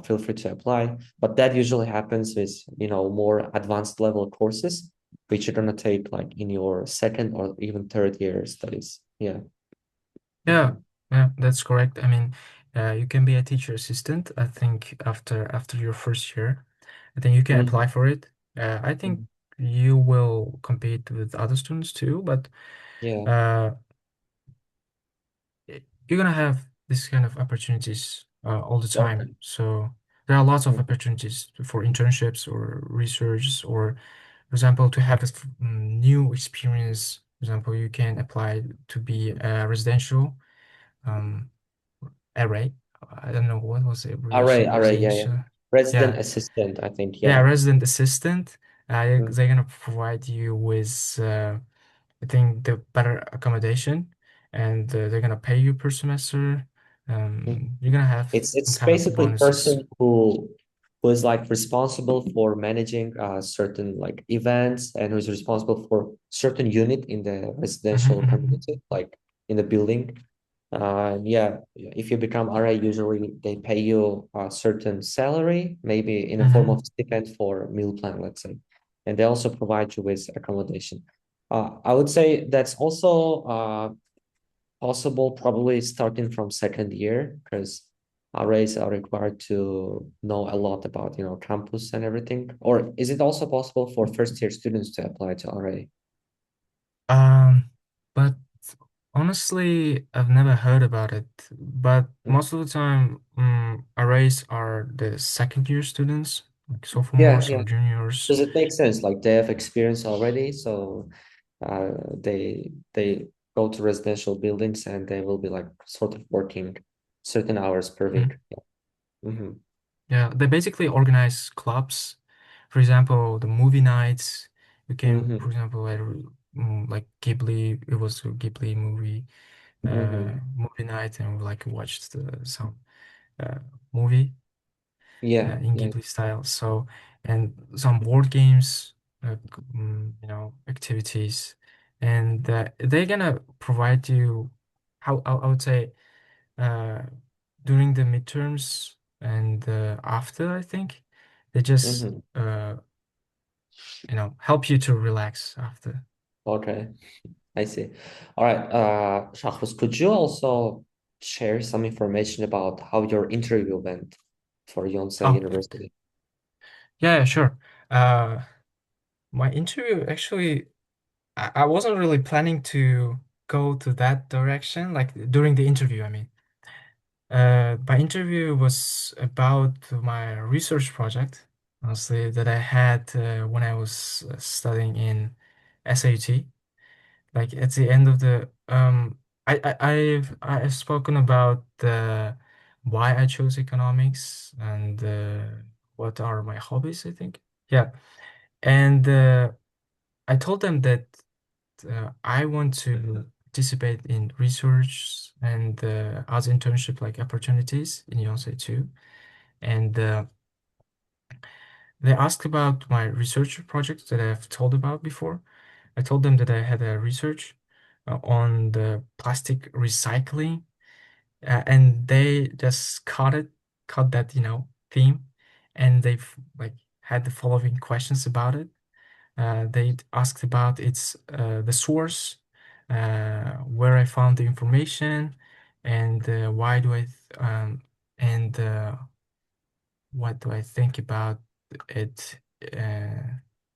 feel free to apply." But that usually happens with, more advanced level courses, which you're gonna take like in your second or even third year studies. Yeah. Yeah, Mhm. yeah, that's correct. I mean, you can be a teacher assistant. I think after your first year, I think you can apply Mhm. for it. I think Mhm. you will compete with other students too, but Yeah. uh, you're gonna have this kind of opportunities all the Okay. time. So there are lots of Mhm. opportunities for internships or research or for example, to have a new experience. For example, you can apply to be a residential um, array. I don't know what was the Array, abbreviation array, they yeah, use. yeah. Resident Yeah, assistant, I think, yeah, yeah. resident assistant. Mm, They're gonna provide you with, I think, the better accommodation, and they're gonna pay you per semester. mm. You're gonna have some It's kind of basically bonuses. person who is like responsible for managing certain like events and who's responsible for certain unit in the Mhm, residential mhm, community, like in the building. Yeah, if you become RA, usually they pay you a certain salary, maybe in the form mhm. of stipend for meal plan, let's say, and they also provide you with accommodation. I would say that's also possible probably starting from second year because RAs are required to know a lot about, campus and everything. Or is it also possible for first year students to apply to RA? But honestly, I've never heard about it. But most of the time, arrays are the second year students, like Yeah, sophomores yeah. or juniors. Does it make sense? Like they have experience already, so they go to residential buildings and they will be like sort of working certain hours per Mhm. week. Yeah. Mm-hmm. Yeah, they basically organize clubs. For example, the movie nights. You can, Mm-hmm. for example, like Ghibli. It was a Ghibli Mm-hmm. movie night, and we like watched some uh, movie Yeah, in yeah. Ghibli style. So, and some board games, activities, and they're gonna provide you how I would say uh, during the midterms and after, I think they just Mm-hmm. help you to relax after. Okay. I see. All right. Shahruz, could you also share some information about how your interview went for Yonsei Oh, University? yeah, yeah, sure. Uh, my interview actually, I wasn't really planning to go to that direction, like during the interview, I mean. My interview was about my research project, honestly, that I had when I was studying in SAT. Like at the end of the I've spoken about why I chose economics and what are my hobbies, I think. Yeah. And I told them that I want to participate in research and as internship like opportunities in Yonsei too. And they asked about my research project that I've told about before. I told them that I had a research on the plastic recycling, and they just caught that, theme, and they've like had the following questions about it. They asked about the source, where I found the information, and why do and what do I think about it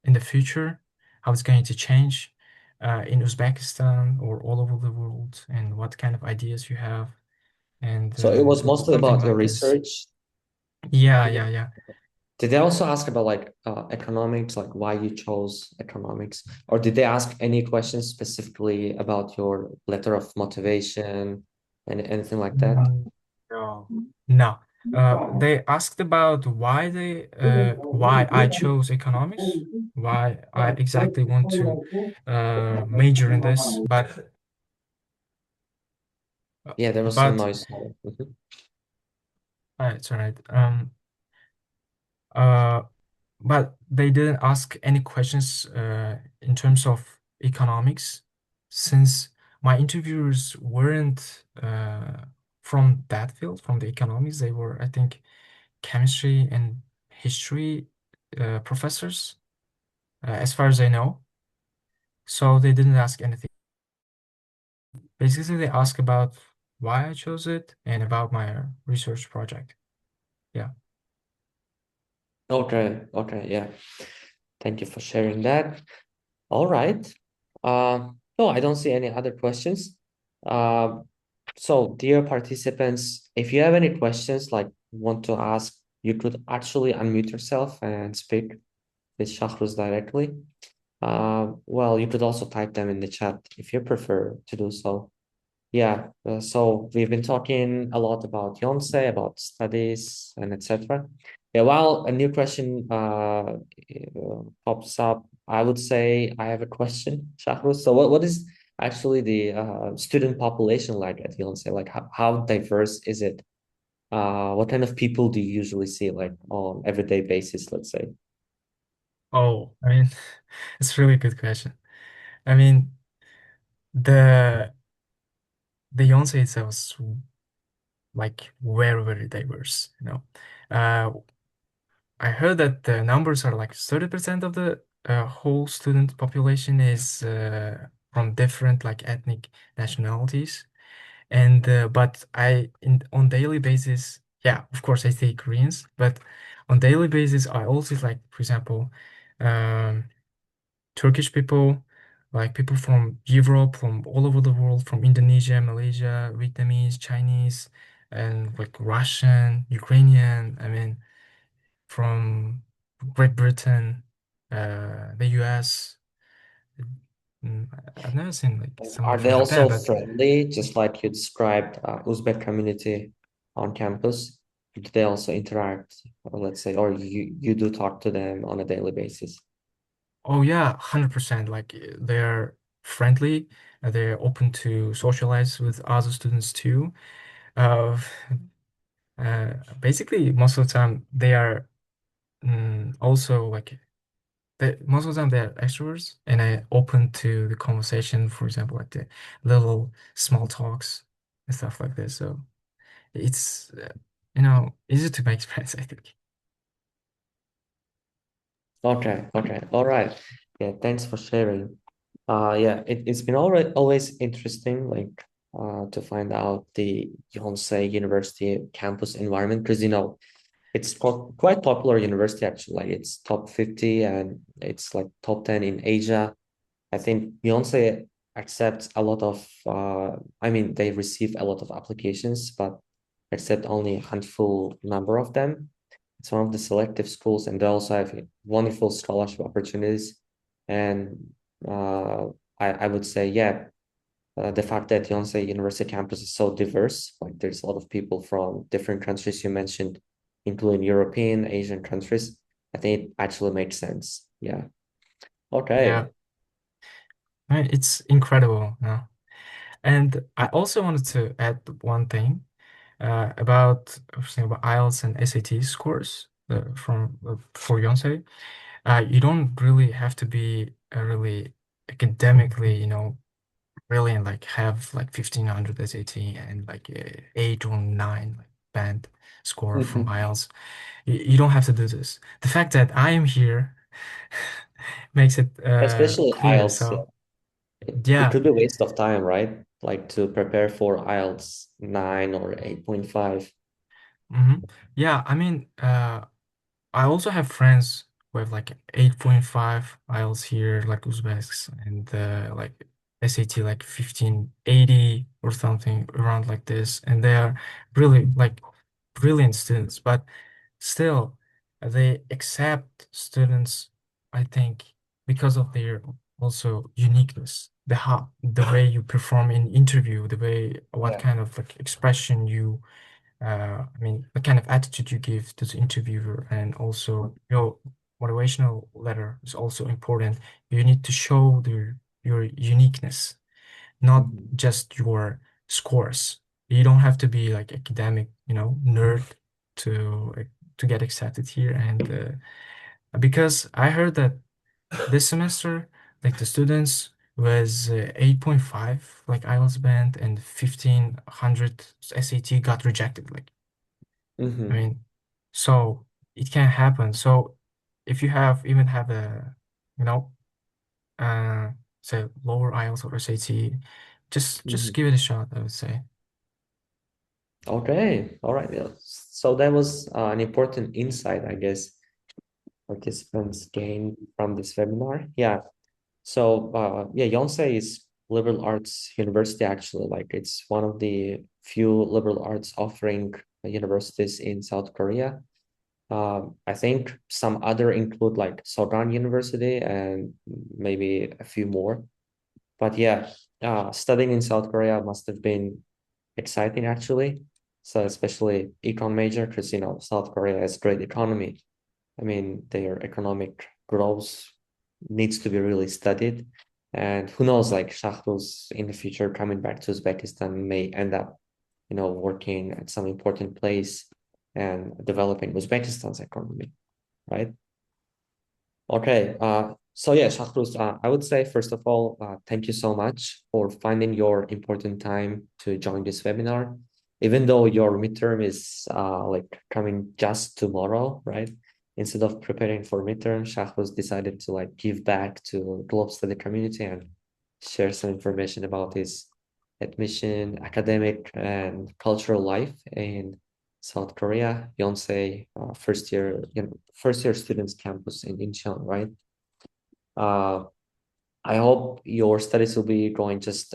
in the future, how it's going to change in Uzbekistan or all over the world, and what kind of ideas you have, and So it was mostly something about your like this. research. Yeah, yeah, yeah. Did they also ask about like economics, like why you chose economics? Or did they ask any questions specifically about your letter of motivation and anything like that? No. No. They asked about why I chose economics, why I exactly want to major in this, Yeah, there was some but noise. Mhm. it's all right. Uh, but they didn't ask any questions in terms of economics, since my interviewers weren't from that field, from the economics. They were, I think, chemistry and history professors, as far as I know. So they didn't ask anything. Basically, they asked about why I chose it and about my research project. Yeah. Okay, okay, yeah. Thank you for sharing that. All right. No, I don't see any other questions. Uh, so, dear participants, if you have any questions like want to ask, you could actually unmute yourself and speak. with Shahruz directly. Well, you could also type them in the chat if you prefer to do so. Yeah, so we've been talking a lot about Yonsei, about studies, and etc. Yeah, while a new question pops up, I would say I have a question, Shahruz. So what is actually the student population like at Yonsei? Like how diverse is it? What kind of people do you usually see like on everyday basis, let's say? Oh, I mean, it's a really good question. I mean, the the Yonsei itself is like very, very diverse, you know. Uh, I heard that the numbers are like 30% of the whole student population is from different like ethnic nationalities. And but I in on daily basis, yeah, of course I say Koreans, but on daily basis I also like, for example, um, Turkish people, like people from Europe, from all over the world, from Indonesia, Malaysia, Vietnamese, Chinese, and like Russian, Ukrainian. I mean, from Great Britain, the US. Mm, I've never seen like someone Are they from Japan, also but friendly, just like you described Uzbek community on campus? Do they also interact, or let's say, or you do talk to them on a daily basis? oh yeah, 100%. Like they're friendly, they're open to socialize with other students too. Uh, Basically, most of the time they are also like most of the time they're extroverts and I open to the conversation. For example, like the little small talks and stuff like this. So it's easy to make friends, I think. Okay, okay, all right. Yeah, thanks for sharing. Yeah, it's been always interesting, like to find out the Yonsei University campus environment because it's quite popular university actually. Like it's top 50 and it's like top 10 in Asia. I think Yonsei accepts a lot of I mean they receive a lot of applications, but accept only a handful number of them. It's one of the selective schools, and they also have wonderful scholarship opportunities. And uh, I would say, yeah, the fact that Yonsei University campus is so diverse, like there's a lot of people from different countries you mentioned, including European, Asian countries. I think it actually makes sense. Yeah. Yeah, Okay. right, it's incredible. No? And I also wanted to add one thing about IELTS and SAT scores from for Yonsei. You don't really have to be really academically, brilliant, like have like 1500 SAT and like a 8 or 9 like band score from Mhm. IELTS. You don't have to do this. The fact that I am here makes it Especially clear. IELTS. Yeah. So It yeah. could be a waste of time, right? Like to prepare for IELTS 9 or 8.5. hmm Yeah, I mean, I also have friends who have like 8.5 IELTS here, like Uzbeks, and like SAT like 1580 or something around like this. And they are really like brilliant students, but still they accept students, I think, because of their also uniqueness, the way you perform in interview, the way what Yeah. kind of like expression you I mean, the kind of attitude you give to the interviewer, and also your motivational letter is also important. You need to show your uniqueness, not Mhm. just your scores. You don't have to be like academic, nerd to get accepted here. And because I heard that this semester, like the students was 8.5 like IELTS band and 1500 SAT got rejected. Like I Mhm. mean, so it can happen. So if you even have you know, uh, say lower IELTS or SAT, just Mhm. give it a shot, I would say. Okay. All right. Yeah. So that was an important insight, I guess, participants gained from this webinar. Yeah. So yeah, Yonsei is liberal arts university actually. Like it's one of the few liberal arts offering universities in South Korea. I think some other include like Southern University and maybe a few more. But yeah, studying in South Korea must have been exciting actually. So especially econ major, because South Korea has great economy. I mean, their economic growth needs to be really studied. And who knows, like Shahruz in the future coming back to Uzbekistan may end up, working at some important place and developing Uzbekistan's economy, right? Okay. So yeah, Shahruz, I would say first of all, thank you so much for finding your important time to join this webinar. Even though your midterm is like coming just tomorrow, right? Instead of preparing for midterm, Shahruz decided to like give back to Globstudy community and share some information about his admission, academic, and cultural life in South Korea, Yonsei, first year students campus in Incheon, right? Uh, I hope your studies will be going just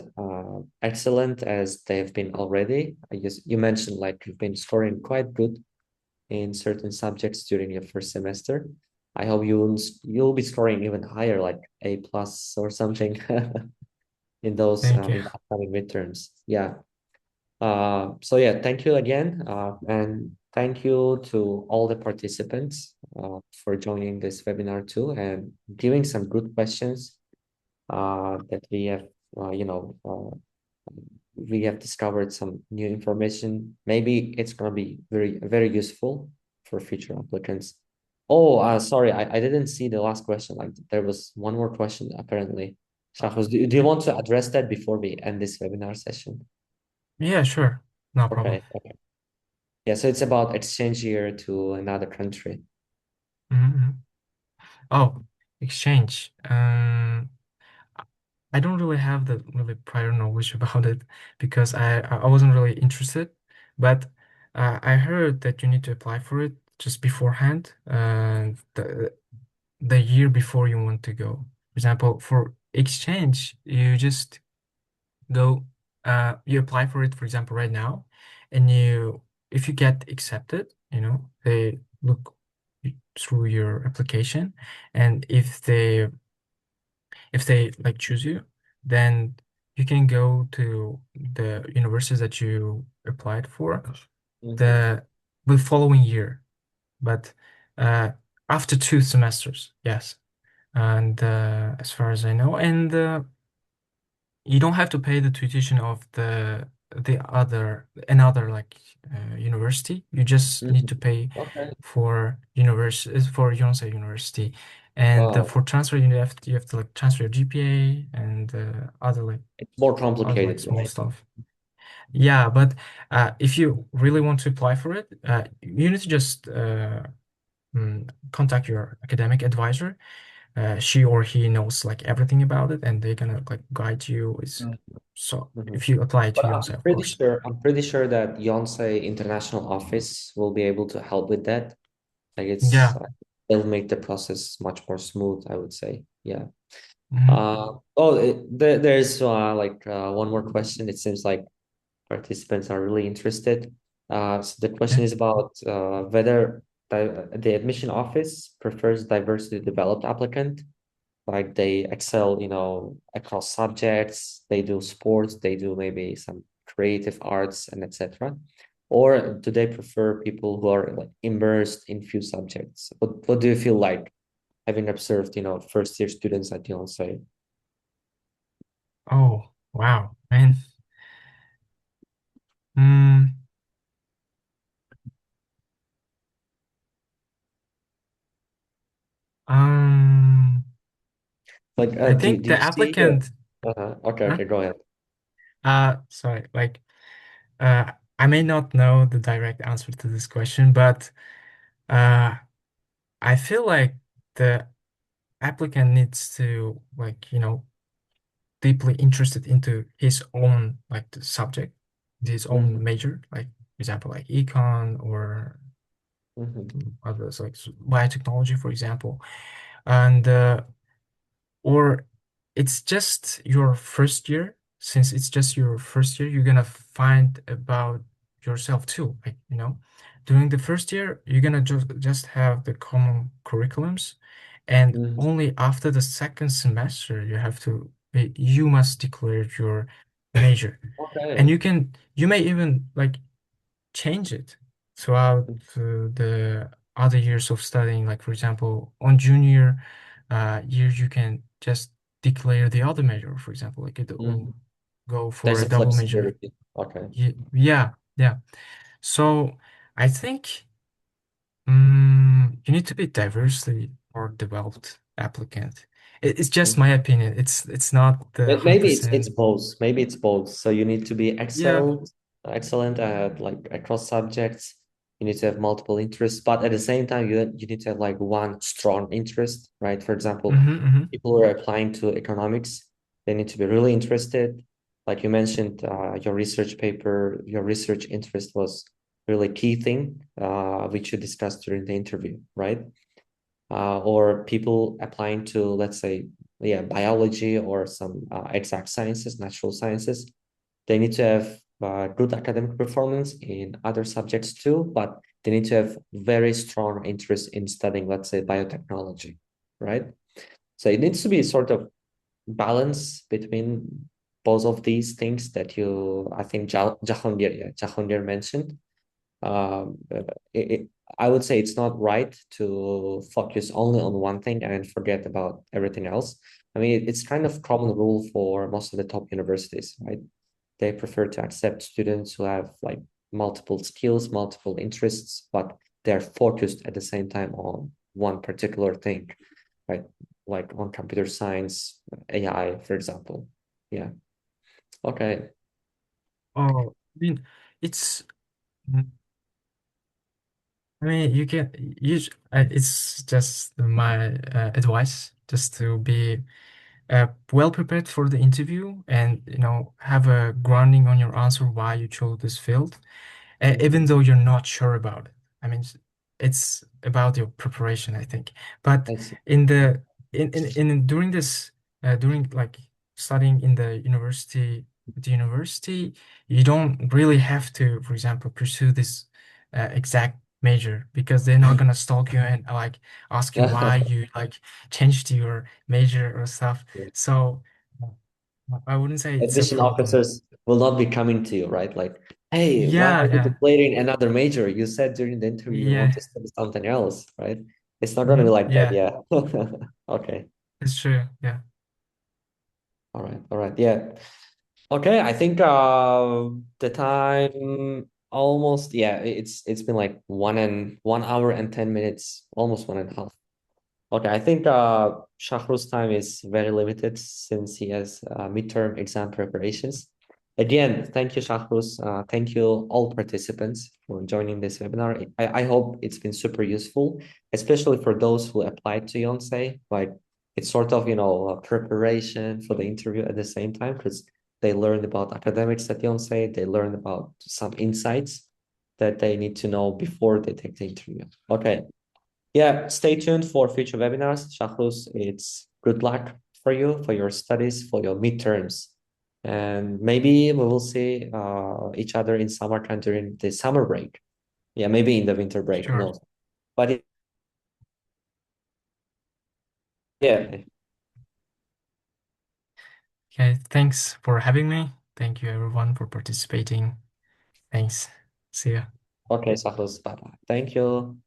excellent as they have been already. I guess you mentioned like you've been scoring quite good in certain subjects during your first semester. I hope you'll be scoring even higher, like A plus or something in those Thank you. in the upcoming midterms. Yeah. So yeah, thank you again, and thank you to all the participants for joining this webinar too and giving some good questions that we have discovered some new information. Maybe it's gonna be very, very useful for future applicants. Oh, sorry, I didn't see the last question. Like there was one more question apparently. Shahuz, do you want to address that before we end this webinar session? Yeah, sure. No problem. Okay. Yeah, so it's about exchange year to another country. Mhm. Oh, exchange. I don't really have the really prior knowledge about it because I wasn't really interested. But I heard that you need to apply for it just beforehand, the year before you want to go. For example, for exchange, you just go, you apply for it, for example, right now, and if you get accepted, they look through your application, and if they like choose you, then you can go to the universities that you applied for Mhm. the the following year, but uh, after 2 semesters, yes. And as far as I know, and you don't have to pay the tuition of the other another like university. You just need Mhm. to pay Okay. for Yonsei University, and Wow. for transfer you have to like transfer your GPA and It's more other like complicated, small right? stuff. Yeah, but if you really want to apply for it, you need to just contact your academic advisor. She or he knows like everything about it, and they're gonna like guide you. Is so Mhm. if you apply to But Yonsei, of course. I'm pretty sure that Yonsei International Office will be able to help with that. Like Yeah. it'll make the process much more smooth, I would say. Yeah. Mhm. There's like one more question. It seems like participants are really interested. So the question Okay. is about whether the admission office prefers diversity developed applicant, like they excel, across subjects, they do sports, they do maybe some creative arts and etc. Or do they prefer people who are like immersed in few subjects? What do you feel like having observed, first year students at Yonsei? Oh, wow, man. Mm, um, Like, I do think you the see the? applicant. Okay, Huh? okay, go ahead. Sorry, like, uh, I may not know the direct answer to this question, but uh, I feel like the applicant needs to like, deeply interested into his own like the subject, his own Mhm, major, like for example, like econ or mhm, others like biotechnology, for example, and or it's just your first year. Since it's just your first year, you're gonna find about yourself too, like during the first year, you're gonna just have the common curriculums, and Mhm. only after the second semester you must declare your major, and Okay. you may even like change it throughout the other years of studying. Like for example, on junior year, you can just declare the other major. For example, like it will Mhm. go for There's a a double major. flexibility. Okay. Yeah, yeah. So I think you need to be diversely or developed applicant. It's just my opinion. It's not the Maybe it's 100%. both. Maybe it's both. So you need to be Yeah. excellent at like across subjects. You need to have multiple interests, but at the same time, you need to have like one strong interest, right? For example, Hmm. people who are applying to economics, they need to be really interested. Like you mentioned, your research paper, your research interest was really key thing, which you discussed during the interview, right? Or people applying to, let's say, yeah, biology or some exact sciences, natural sciences, they need to have good academic performance in other subjects too, but they need to have very strong interest in studying, let's say, biotechnology, right? So it needs to be sort of balance between both of these things that I think Jahangir mentioned. um, uh, I would say it's not right to focus only on one thing and forget about everything else. I mean, it's kind of common rule for most of the top universities, right? They prefer to accept students who have like multiple skills, multiple interests, but they're focused at the same time on one particular thing, right? Like on computer science, AI, for example. Yeah. Okay. Oh, I mean, it's. I mean, it's just my advice, just to be well prepared for the interview, and have a grounding on your answer why you chose this field, even Mhm. though you're not sure about it. I mean, it's about your preparation, I think. But I see. in the in during this during like studying in the university, you don't really have to, for example, pursue this exact major, because they're not gonna stalk you and like ask you why you like changed your major or stuff. So I wouldn't say it's a Admission problem. officers will not be coming to you, right? Like, hey, why Yeah, are you yeah, declaring another major? You said during the interview you want to yeah. study something else, right? It's not going to be like that, Yeah, yeah. Okay. it's true. Yeah, All right. All right. Yeah. Okay. I think the time almost, yeah, it's been like 1 hour and 10 minutes, almost 1.5. Okay, I think Shahruz's time is very limited since he has midterm exam preparations. Again, thank you, Shahruz. Thank you, all participants, for joining this webinar. I hope it's been super useful, especially for those who applied to Yonsei. Like, it's sort of, a preparation for the interview at the same time, because they learned about academics at Yonsei. They learned about some insights that they need to know before they take the interview. Okay. Yeah, stay tuned for future webinars. Shahruz, it's good luck for you, for your studies, for your midterms. And maybe we will see each other in summertime during the summer break. Yeah, maybe in the winter break, who sure. knows? But yeah, Okay, thanks for having me. Thank you everyone for participating. Thanks. See ya. okay, Shahruz, bye-bye. Thank you.